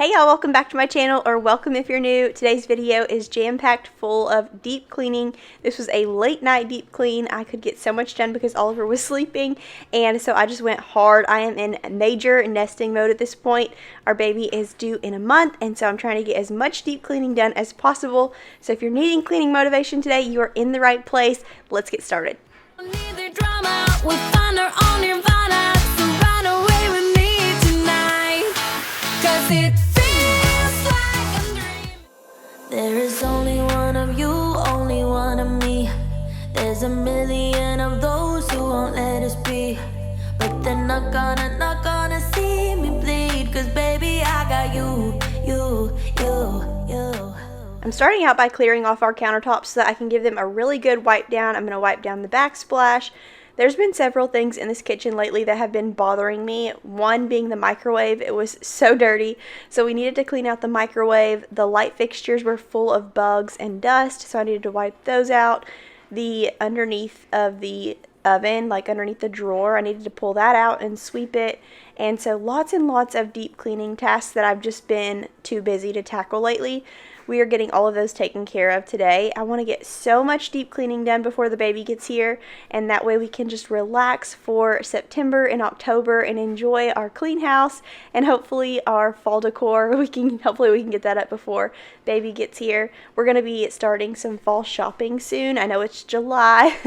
Hey y'all, welcome back to my channel, or welcome if you're new. Today's video is jam-packed full of deep cleaning. This was a late night deep clean. I could get so much done because Oliver was sleeping, and so I just went hard. I am in major nesting mode at this point. Our baby is due in a month, and so I'm trying to get as much deep cleaning done as possible. So if you're needing cleaning motivation today, you are in the right place. Let's get started. There is only one of you, only one of me. There's a million of those who won't let us be. But they're not gonna see me bleed. Cause baby, I got you. I'm starting out by clearing off our countertops so that I can give them a really good wipe down. I'm going to wipe down the backsplash. There's been several things in this kitchen lately that have been bothering me. One being the microwave. It was so dirty, so we needed to clean out the microwave. The light fixtures were full of bugs and dust, so I needed to wipe those out. The underneath of the oven, like underneath the drawer, I needed to pull that out and sweep it. And so lots and lots of deep cleaning tasks that I've just been too busy to tackle lately. We are getting all of those taken care of today. I want to get so much deep cleaning done before the baby gets here, and that way we can just relax for September and October and enjoy our clean house and hopefully our fall decor. Hopefully we can get that up before baby gets here. We're going to be starting some fall shopping soon. I know it's July,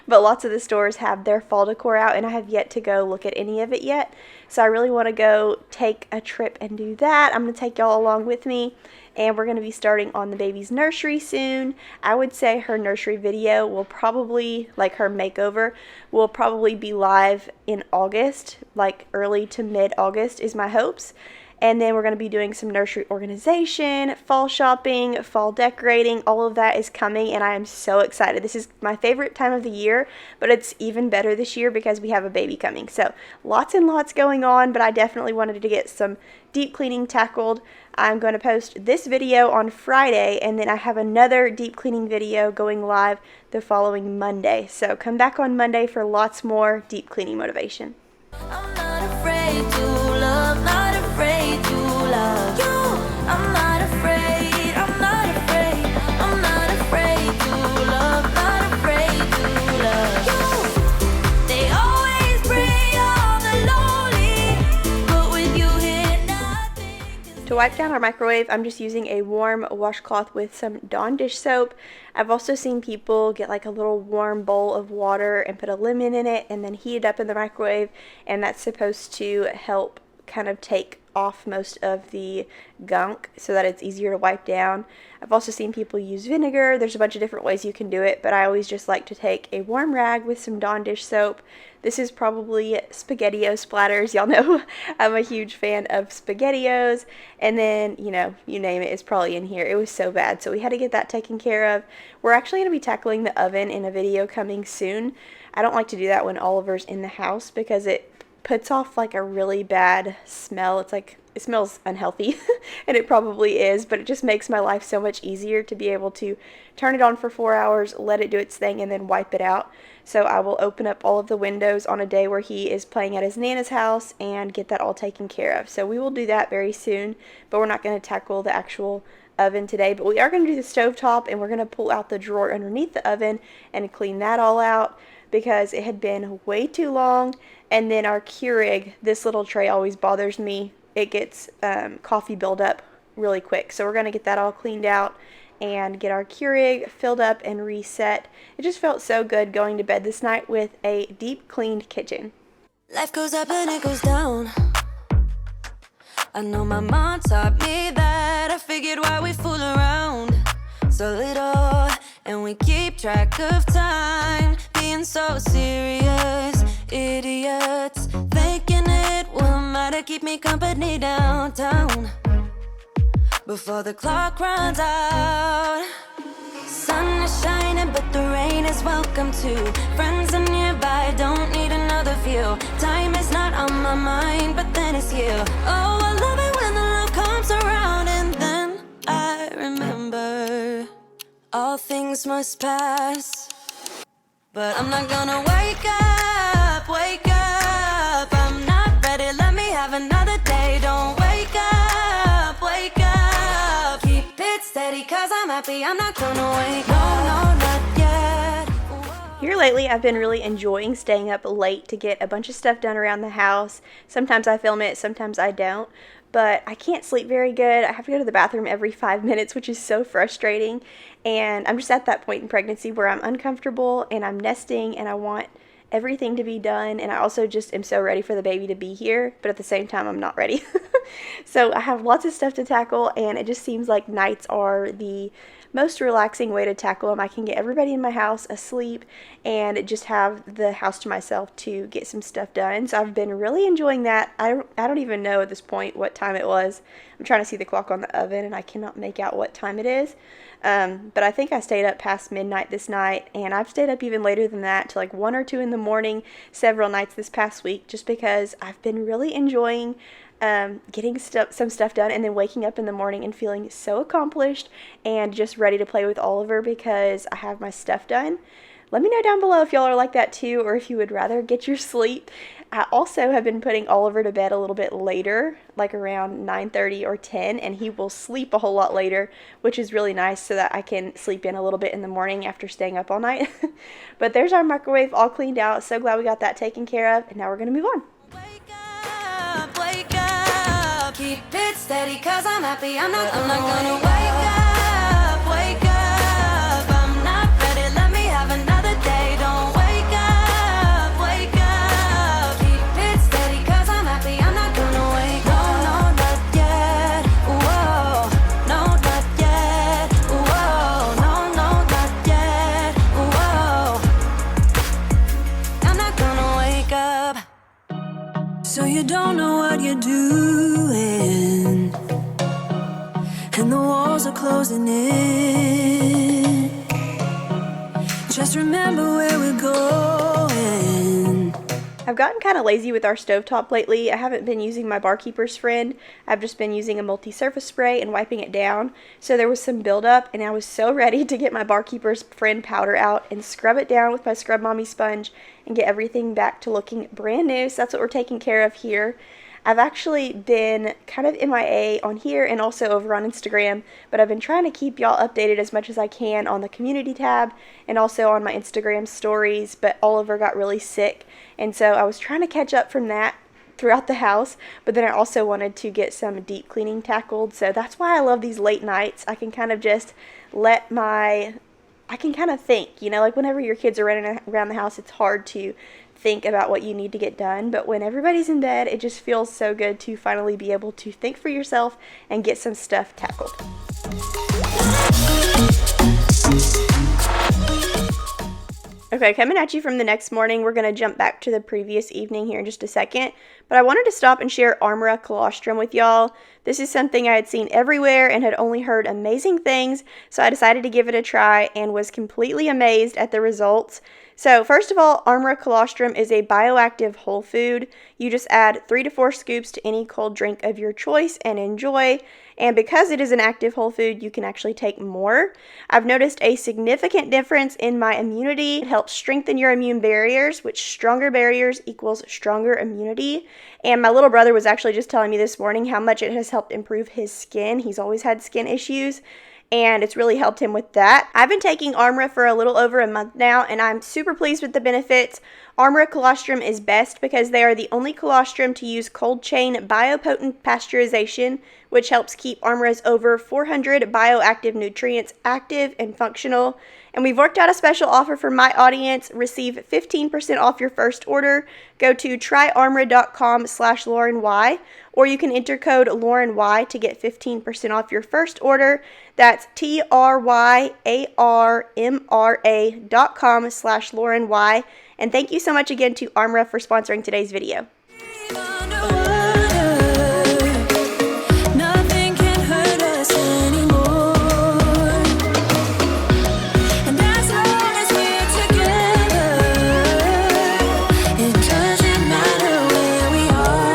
but lots of the stores have their fall decor out, and I have yet to go look at any of it yet. So I really want to go take a trip and do that. I'm going to take y'all along with me. And we're going to be starting on the baby's nursery soon. I would say her nursery video will probably, like her makeover, will probably be live in August, like early to mid-August is my hopes. And then we're going to be doing some nursery organization, fall shopping, fall decorating. All of that is coming, and I am so excited. This is my favorite time of the year, but it's even better this year because we have a baby coming. So lots and lots going on, but I definitely wanted to get some deep cleaning tackled. I'm going to post this video on Friday, and then I have another deep cleaning video going live the following Monday. So come back on Monday for lots more deep cleaning motivation. I'm not afraid to love, not afraid to love you. I'm not afraid, I'm not afraid, I'm not afraid to love, not afraid to love you. They always bring all the lonely, but with you here nothing. To wipe down our microwave, I'm just using a warm washcloth with some Dawn dish soap. I've also seen people get like a little warm bowl of water and put a lemon in it and then heat it up in the microwave, and that's supposed to help kind of take off most of the gunk so that it's easier to wipe down. I've also seen people use vinegar. There's a bunch of different ways you can do it, but I always just like to take a warm rag with some Dawn dish soap. This is probably SpaghettiO splatters. Y'all know I'm a huge fan of SpaghettiOs, and then, you know, you name it, it's probably in here. It was so bad, so we had to get that taken care of. We're actually going to be tackling the oven in a video coming soon. I don't like to do that when Oliver's in the house because it puts off like a really bad smell. It's like, it smells unhealthy and it probably is, but it just makes my life so much easier to be able to turn it on for 4 hours, let it do its thing, and then wipe it out. So I will open up all of the windows on a day where he is playing at his Nana's house and get that all taken care of. So we will do that very soon, but we're not going to tackle the actual oven today, but we are going to do the stovetop, and we're going to pull out the drawer underneath the oven and clean that all out because it had been way too long. And then our Keurig, this little tray always bothers me. It gets coffee buildup really quick. So we're going to get that all cleaned out and get our Keurig filled up and reset. It just felt so good going to bed this night with a deep cleaned kitchen. Life goes up and it goes down. I know my mom taught me that. I figured why we fool around so little, and we keep track of time, being so serious, idiots, thinking it will matter, keep me company downtown before the clock runs out. Sun is shining, but the rain is welcome too. Friends are nearby, don't need another view. Time is not on my mind, but then it's you. Oh, I love it when the love comes around, and then I remember all things must pass. But I'm not gonna wake up, wake up. I'm not ready, let me have another day. Don't wake up, wake happy, I'm not gonna wait. No, no, not yet. Here lately, I've been really enjoying staying up late to get a bunch of stuff done around the house. Sometimes I film it, sometimes I don't. But I can't sleep very good. I have to go to the bathroom every 5 minutes, which is so frustrating. And I'm just at that point in pregnancy where I'm uncomfortable and I'm nesting and I want everything to be done. And I also just am so ready for the baby to be here, but at the same time, I'm not ready. So I have lots of stuff to tackle, and it just seems like nights are the most relaxing way to tackle them. I can get everybody in my house asleep and just have the house to myself to get some stuff done. So I've been really enjoying that. I don't even know at this point what time it was. I'm trying to see the clock on the oven and I cannot make out what time it is. But I think I stayed up past midnight this night, and I've stayed up even later than that to like 1 or 2 in the morning several nights this past week, just because I've been really enjoying getting some stuff done and then waking up in the morning and feeling so accomplished and just ready to play with Oliver because I have my stuff done. Let me know down below if y'all are like that too, or if you would rather get your sleep. I also have been putting Oliver to bed a little bit later, like around 9:30 or 10, and he will sleep a whole lot later, which is really nice so that I can sleep in a little bit in the morning after staying up all night. But there's our microwave all cleaned out. So glad we got that taken care of, and now we're going to move on. Wake up, keep it steady, cause I'm happy, I'm not gonna wake up, I'm not ready, let me have another day, don't wake up, keep it steady, cause I'm happy, I'm not gonna wake up, no, not yet, whoa, no, not yet, whoa, no, not yet, whoa, I'm not gonna wake up. So you don't know what you're doing, and the walls are closing in. Just remember where we're going. I've gotten kind of lazy with our stovetop lately. I haven't been using my barkeeper's friend. I've just been using a multi-surface spray and wiping it down. So there was some buildup, and I was so ready to get my barkeeper's friend powder out and scrub it down with my Scrub Mommy sponge and get everything back to looking brand new. So that's what we're taking care of here. I've actually been kind of MIA on here and also over on Instagram, but I've been trying to keep y'all updated as much as I can on the community tab and also on my Instagram stories, but Oliver got really sick, and so I was trying to catch up from that throughout the house, but then I also wanted to get some deep cleaning tackled, so that's why I love these late nights. I can kind of just I can kind of think, you know, like whenever your kids are running around the house, it's hard to think about what you need to get done, but when everybody's in bed, it just feels so good to finally be able to think for yourself and get some stuff tackled. Okay, coming at you from the next morning, we're going to jump back to the previous evening here in just a second, but I wanted to stop and share Yarbrough Colostrum with y'all. This is something I had seen everywhere and had only heard amazing things, so I decided to give it a try and was completely amazed at the results. So first of all, Yarbrough Colostrum is a bioactive whole food. You just add 3 to 4 scoops to any cold drink of your choice and enjoy. And because it is an active whole food, you can actually take more. I've noticed a significant difference in my immunity. It helps strengthen your immune barriers, which stronger barriers equals stronger immunity. And my little brother was actually just telling me this morning how much it has helped improve his skin. He's always had skin issues, and it's really helped him with that. I've been taking Yarbrough for a little over a month now, and I'm super pleased with the benefits. Yarbrough Colostrum is best because they are the only colostrum to use cold chain biopotent pasteurization, which helps keep Yarbrough's over 400 bioactive nutrients active and functional. And we've worked out a special offer for my audience. Receive 15% off your first order. Go to tryyarbrough.com/LaurenY, or you can enter code LaurenY to get 15% off your first order. That's tryyarmra.com/LaurenY. And thank you so much again to Yarbrough for sponsoring today's video. Nothing can hurt us anymore. And as long as we're together, it doesn't matter where we are.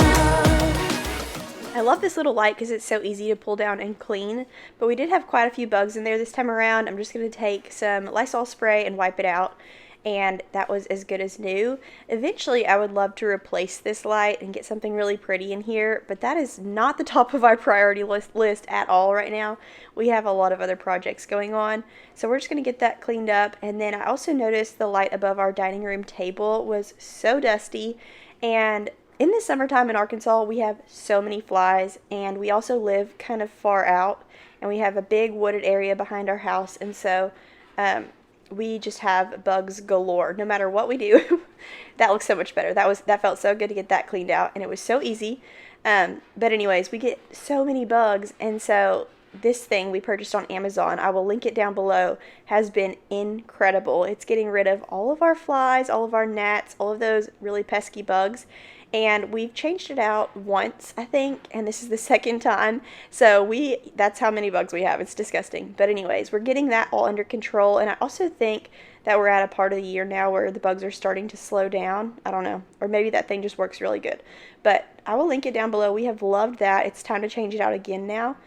I love this little light because it's so easy to pull down and clean, but we did have quite a few bugs in there this time around. I'm just going to take some Lysol spray and wipe it out. and that was as good as new. Eventually, I would love to replace this light and get something really pretty in here, but that is not the top of our priority list at all right now. We have a lot of other projects going on, so we're just going to get that cleaned up. And then I also noticed the light above our dining room table was so dusty, and in the summertime in Arkansas, we have so many flies, and we also live kind of far out, and we have a big wooded area behind our house, and so we just have bugs galore no matter what we do. That looks so much better. That felt so good to get that cleaned out, and it was so easy. But anyways, we get so many bugs, and so this thing we purchased on Amazon, I will link it down below, has been incredible. It's getting rid of all of our flies, all of our gnats, all of those really pesky bugs. And we've changed it out once, I think, and this is the second time. So that's how many bugs we have. It's disgusting. But anyways, we're getting that all under control. And I also think that we're at a part of the year now where the bugs are starting to slow down. I don't know. Or maybe that thing just works really good. But I will link it down below. We have loved that. It's time to change it out again now.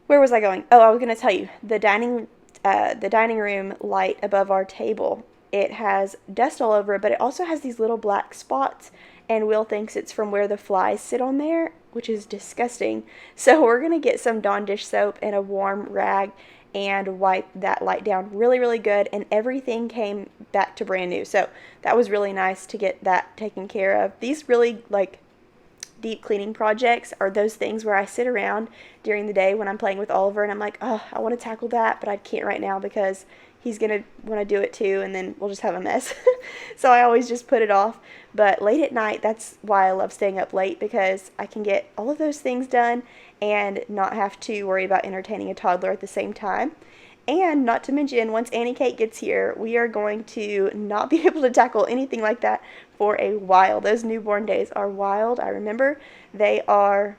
Where was I going? Oh, I was going to tell you. The dining room light above our table, it has dust all over it, but it also has these little black spots. And Will thinks it's from where the flies sit on there, which is disgusting. So we're going to get some Dawn dish soap and a warm rag and wipe that light down really, really good. And everything came back to brand new. So that was really nice to get that taken care of. These really, deep cleaning projects are those things where I sit around during the day when I'm playing with Oliver and I'm like, oh, I want to tackle that, but I can't right now because he's going to want to do it too, and then we'll just have a mess. So I always just put it off. But late at night, that's why I love staying up late, because I can get all of those things done and not have to worry about entertaining a toddler at the same time. And not to mention, once Annie Kate gets here, we are going to not be able to tackle anything like that for a while. Those newborn days are wild. I remember they are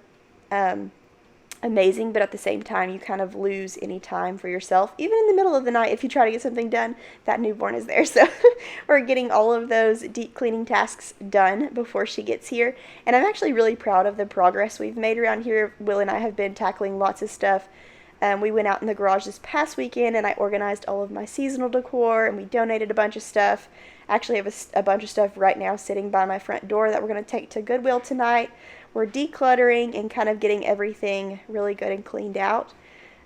amazing, but at the same time, you kind of lose any time for yourself. Even in the middle of the night, if you try to get something done, that newborn is there. So we're getting all of those deep cleaning tasks done before she gets here. And I'm actually really proud of the progress we've made around here. Will and I have been tackling lots of stuff. We went out in the garage this past weekend and I organized all of my seasonal decor, and we donated a bunch of stuff. I actually have a bunch of stuff right now sitting by my front door that we're going to take to Goodwill tonight. We're decluttering and kind of getting everything really good and cleaned out.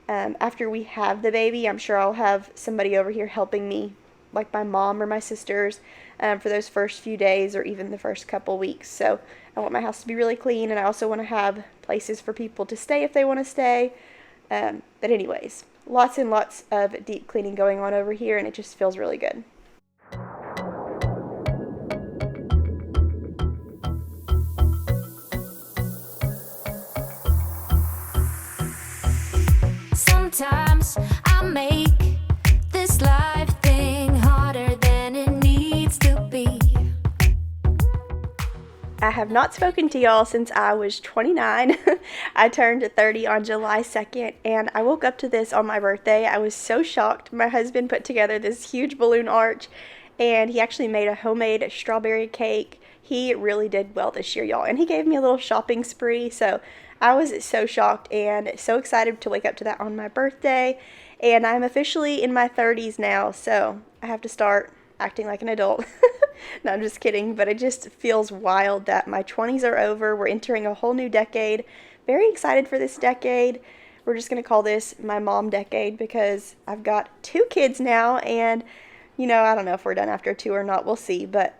After we have the baby, I'm sure I'll have somebody over here helping me, like my mom or my sisters, for those first few days or even the first couple weeks. So I want my house to be really clean, and I also want to have places for people to stay if they want to stay. But anyways, lots and lots of deep cleaning going on over here, and it just feels really good. Sometimes I make this life thing harder than it needs to be. I have not spoken to y'all since I was 29. I turned 30 on July 2nd, and I woke up to this on my birthday. I was so shocked. My husband put together this huge balloon arch, and he actually made a homemade strawberry cake. He really did well this year, y'all, and he gave me a little shopping spree, so I was so shocked and so excited to wake up to that on my birthday. And I'm officially in my 30s now, so I have to start acting like an adult. No, I'm just kidding, but it just feels wild that my 20s are over. We're entering a whole new decade. Very excited for this decade. We're just going to call this my mom decade because I've got 2 kids now, and, I don't know if we're done after 2 or not. We'll see, but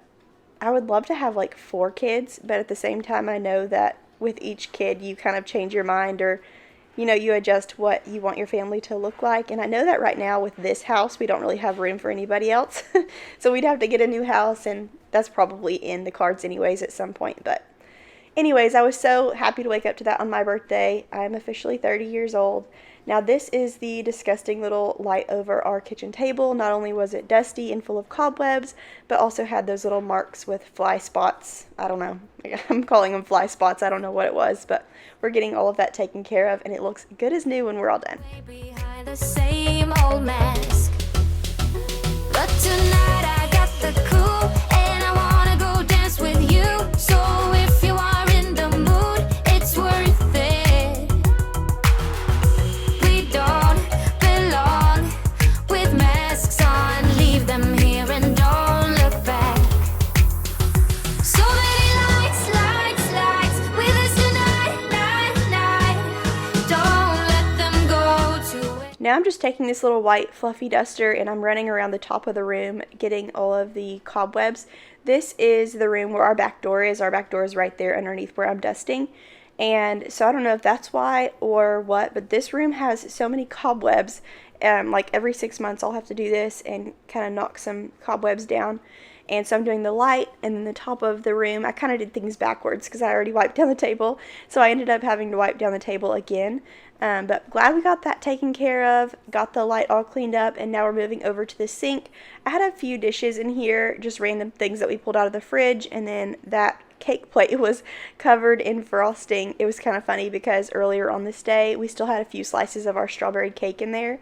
I would love to have 4 kids, but at the same time, I know that with each kid, you kind of change your mind, or you adjust what you want your family to look like. And I know that right now with this house, we don't really have room for anybody else. So we'd have to get a new house, and that's probably in the cards anyways at some point. But anyways, I was so happy to wake up to that on my birthday. I'm officially 30 years old. Now this is the disgusting little light over our kitchen table. Not only was it dusty and full of cobwebs, but also had those little marks with fly spots. I don't know. I'm calling them fly spots. I don't know what it was, but we're getting all of that taken care of, and it looks good as new when we're all done. Behind the same old mask. But tonight I got the cool, and I wanna go dance with you. So if you are in the mood, it's worth it. We don't belong with masks on. Leave them here and don't Now I'm just taking this little white fluffy duster and I'm running around the top of the room getting all of the cobwebs. This is the room where our back door is. Our back door is right there underneath where I'm dusting. And so I don't know if that's why or what, but this room has so many cobwebs. Like every 6 months I'll have to do this and kind of knock some cobwebs down. And so I'm doing the light and then the top of the room. I kind of did things backwards because I already wiped down the table. So I ended up having to wipe down the table again. But glad we got that taken care of, got the light all cleaned up, and now we're moving over to the sink. I had a few dishes in here, just random things that we pulled out of the fridge, and then that cake plate was covered in frosting. It was kind of funny because earlier on this day, we still had a few slices of our strawberry cake in there,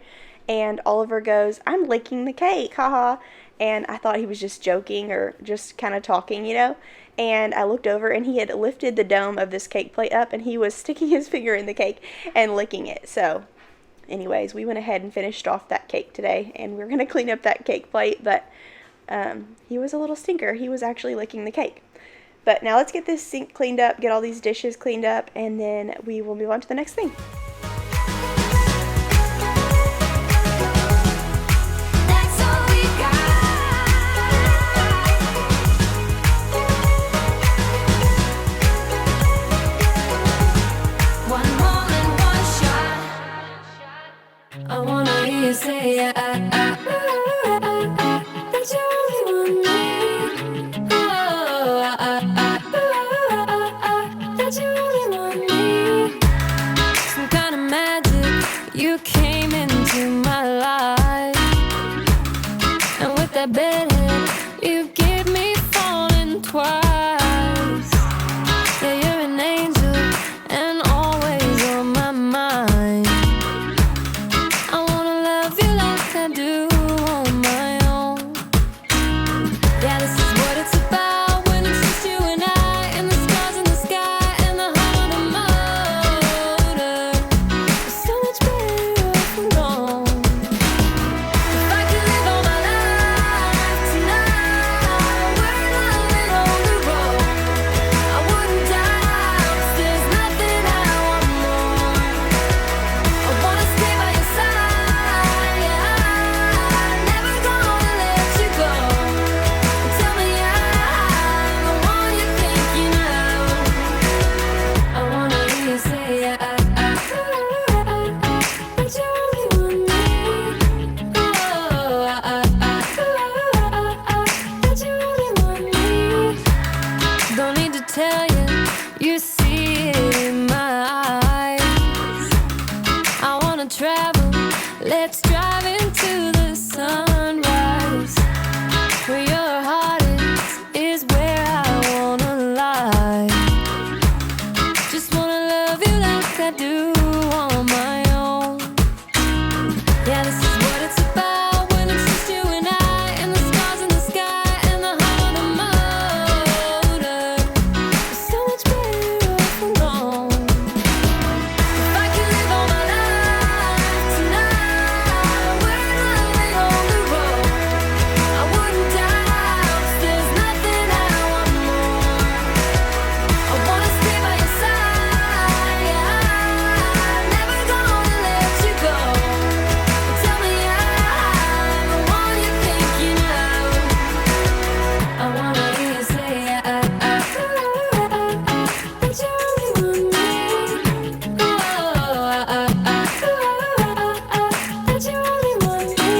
and Oliver goes, "I'm licking the cake, haha." And I thought he was just joking or just kind of talking, you know. And I looked over and he had lifted the dome of this cake plate up and he was sticking his finger in the cake and licking it. So anyways, we went ahead and finished off that cake today and we're going to clean up that cake plate. But he was a little stinker. He was actually licking the cake. But now let's get this sink cleaned up, get all these dishes cleaned up, and then we will move on to the next thing. I wanna hear you say that you only want me. That you only want me. Some kind of magic, you came into my life, and with that bedhead, you give me falling twice. Yeah, you're an angel, and always on my mind. I do on my own. Yeah, this is what it's about when it's just you and I, and the stars in the sky and the heart of the motor. It's so much better off alone. If I could live all my life tonight, we're living on the road. I wouldn't die, 'cause there's nothing I want more. I wanna stay by your side. Tell you, you see it in my eyes. I wanna travel, let's drive into the sunrise. Where your heart is where I wanna lie. Just wanna love you like I do on my own. Yeah, this is what it's about when it's just you and I, and the stars in the sky and the heart of the motor. So much better off alone. If I could live all my life tonight, we're living on the road. I wouldn't die, 'cause there's nothing I want more. I wanna stay by your side. Never gonna let you go. Tell me I'm the one you think you know. I wanna hear you say that you only want me. That you only want me.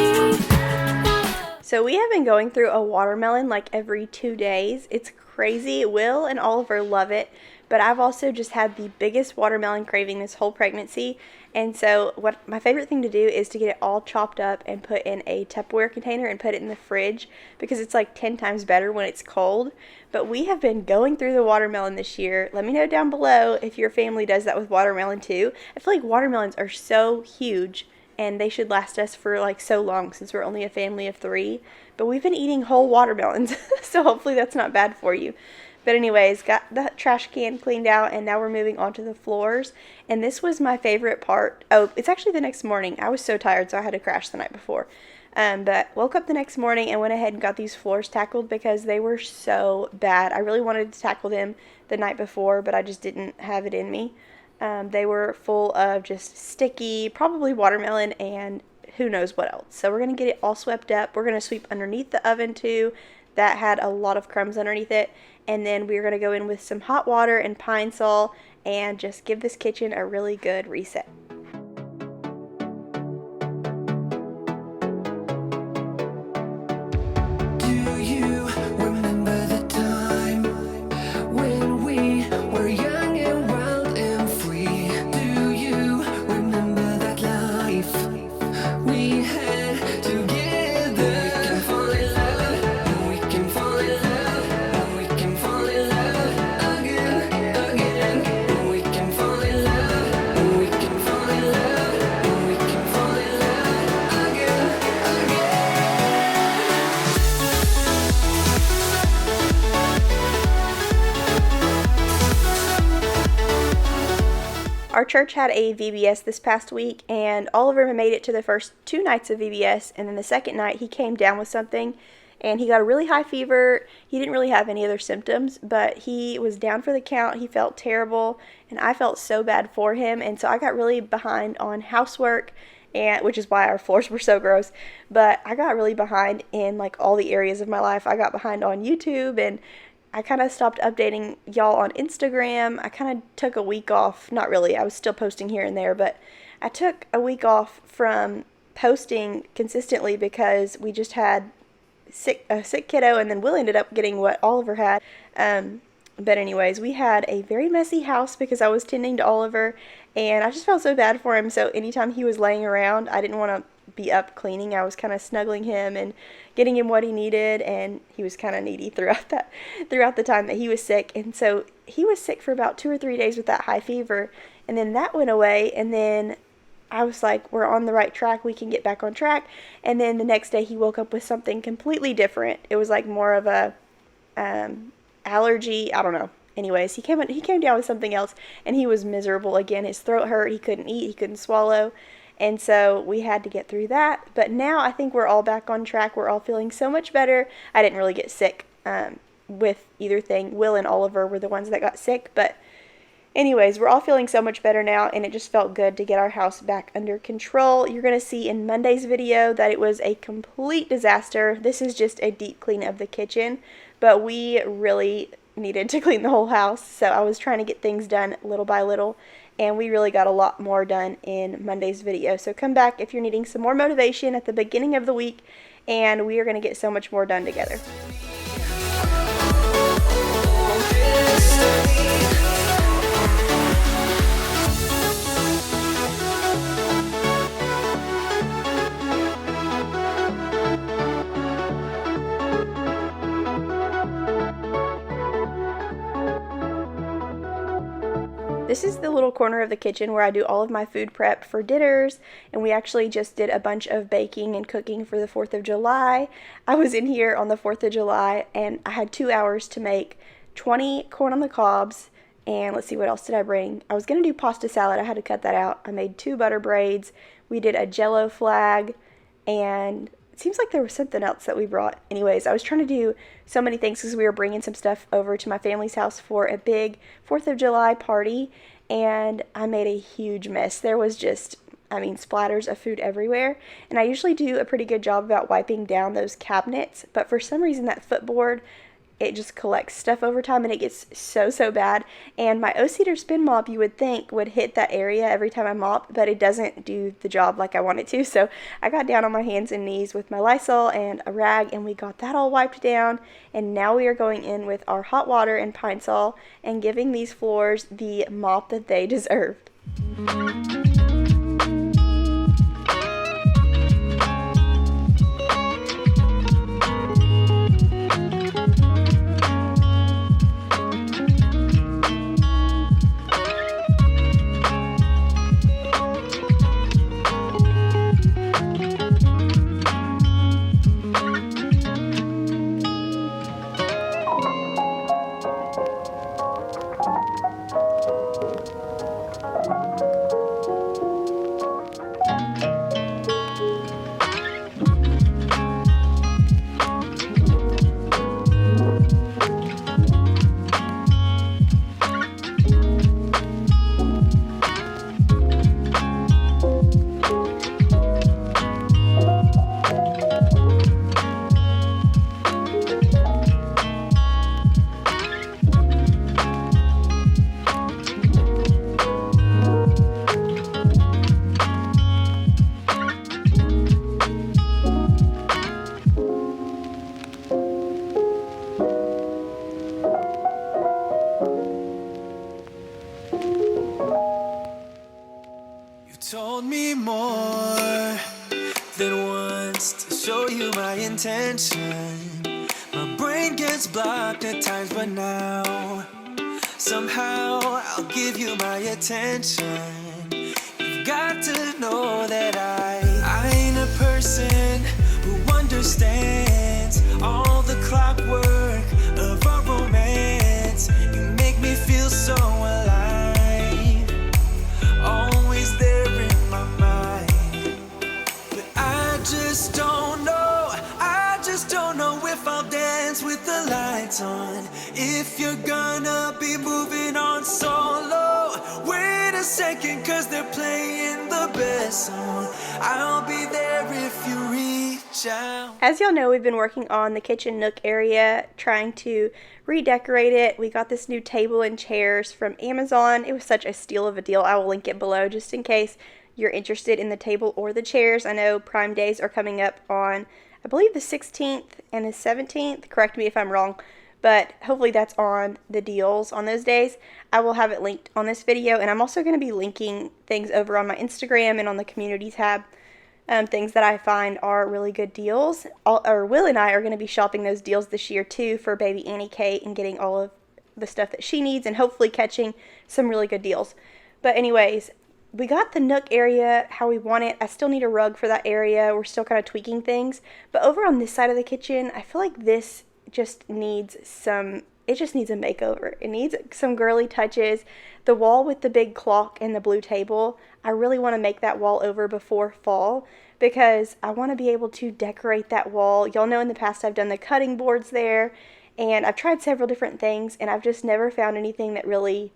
So we have been going through a watermelon like every 2 days. It's crazy. Will and Oliver love it, but I've also just had the biggest watermelon craving this whole pregnancy. And so what my favorite thing to do is to get it all chopped up and put in a Tupperware container and put it in the fridge because it's like 10 times better when it's cold. But we have been going through the watermelon this year. Let me know down below if your family does that with watermelon too. I feel like watermelons are so huge and they should last us for like so long since we're only a family of 3. But we've been eating whole watermelons, so hopefully that's not bad for you. But anyways, got the trash can cleaned out, and now we're moving on to the floors. And this was my favorite part. Oh, it's actually the next morning. I was so tired, so I had to crash the night before. But woke up the next morning and went ahead and got these floors tackled because they were so bad. I really wanted to tackle them the night before, but I just didn't have it in me. They were full of just sticky, probably watermelon and who knows what else. So we're going to get it all swept up. We're going to sweep underneath the oven too. That had a lot of crumbs underneath it. And then we're going to go in with some hot water and Pine Sol and just give this kitchen a really good reset. Our church had a VBS this past week, and Oliver made it to the first 2 nights of VBS, and then the second night he came down with something, and he got a really high fever. He didn't really have any other symptoms, but he was down for the count. He felt terrible, and I felt so bad for him, and so I got really behind on housework, and which is why our floors were so gross. But I got really behind in like all the areas of my life. I got behind on YouTube, and I kind of stopped updating y'all on Instagram. I kind of took a week off. Not really. I was still posting here and there, but I took a week off from posting consistently because we just had a sick kiddo, and then Will ended up getting what Oliver had. But anyways, we had a very messy house because I was tending to Oliver, and I just felt so bad for him. So anytime he was laying around, I didn't want to be up cleaning. I was kind of snuggling him and getting him what he needed, and he was kind of needy throughout the time that he was sick. And so he was sick for about 2 or 3 days with that high fever, and then that went away, and then I was like, we're on the right track, we can get back on track. And then the next day he woke up with something completely different. It was like more of a allergy, I don't know. Anyways, he came down with something else, and he was miserable again. His throat hurt, he couldn't eat, he couldn't swallow. And so we had to get through that. But now I think we're all back on track. We're all feeling so much better. I didn't really get sick with either thing. Will and Oliver were the ones that got sick. But anyways, we're all feeling so much better now, and it just felt good to get our house back under control. You're going to see in Monday's video that it was a complete disaster. This is just a deep clean of the kitchen, but we really needed to clean the whole house. So I was trying to get things done little by little, and we really got a lot more done in Monday's video. So come back if you're needing some more motivation at the beginning of the week, and we are going to get so much more done together. This is the little corner of the kitchen where I do all of my food prep for dinners, and we actually just did a bunch of baking and cooking for the 4th of July. I was in here on the 4th of July, and I had 2 hours to make 20 corn on the cobs, and let's see, what else did I bring? I was going to do pasta salad. I had to cut that out. I made 2 butter braids. We did a Jell-O flag, and it seems like there was something else that we brought. Anyways, I was trying to do so many things because we were bringing some stuff over to my family's house for a big 4th of July party, and I made a huge mess. There was just, splatters of food everywhere, and I usually do a pretty good job about wiping down those cabinets, but for some reason that footboard, it just collects stuff over time, and it gets so bad. And my O-Cedar spin mop, you would think, would hit that area every time I mop, but it doesn't do the job like I want it to. So I got down on my hands and knees with my Lysol and a rag, and we got that all wiped down. And now we are going in with our hot water and Pine Sol and giving these floors the mop that they deserve. intention. My brain gets blocked at times, but now somehow I'll give you my attention. You've got to know that I ain't a person who understands all the clockwork of our romance. You make me feel so alive, always there in my mind. But I just don't know if I'll dance with the lights on. If you're gonna be moving on solo, wait a second, cause they're playing the best song. I'll be there if you reach out. As y'all know, we've been working on the kitchen nook area, trying to redecorate it. We got this new table and chairs from Amazon. It was such a steal of a deal. I will link it below just in case you're interested in the table or the chairs. I know Prime Days are coming up on, I believe, the 16th and the 17th. Correct me if I'm wrong, but hopefully that's on the deals on those days. I will have it linked on this video, and I'm also going to be linking things over on my Instagram and on the community tab, things that I find are really good deals. Will and I are going to be shopping those deals this year too for baby Annie Kate and getting all of the stuff that she needs and hopefully catching some really good deals. But anyways, we got the nook area how we want it. I still need a rug for that area. We're still kind of tweaking things. But over on this side of the kitchen, I feel like this just needs a makeover. It needs some girly touches. The wall with the big clock and the blue table, I really want to make that wall over before fall because I want to be able to decorate that wall. Y'all know in the past I've done the cutting boards there, and I've tried several different things, and I've just never found anything that really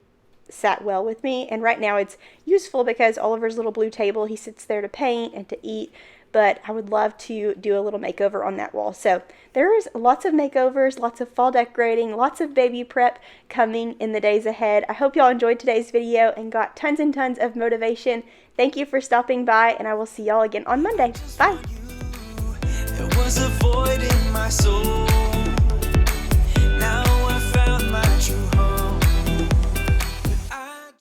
sat well with me. And right now it's useful because Oliver's little blue table, he sits there to paint and to eat, but I would love to do a little makeover on that wall. So there is lots of makeovers, lots of fall decorating, lots of baby prep coming in the days ahead. I hope y'all enjoyed today's video and got tons and tons of motivation. Thank you for stopping by, and I will see y'all again on Monday. Bye. There was a void in my soul.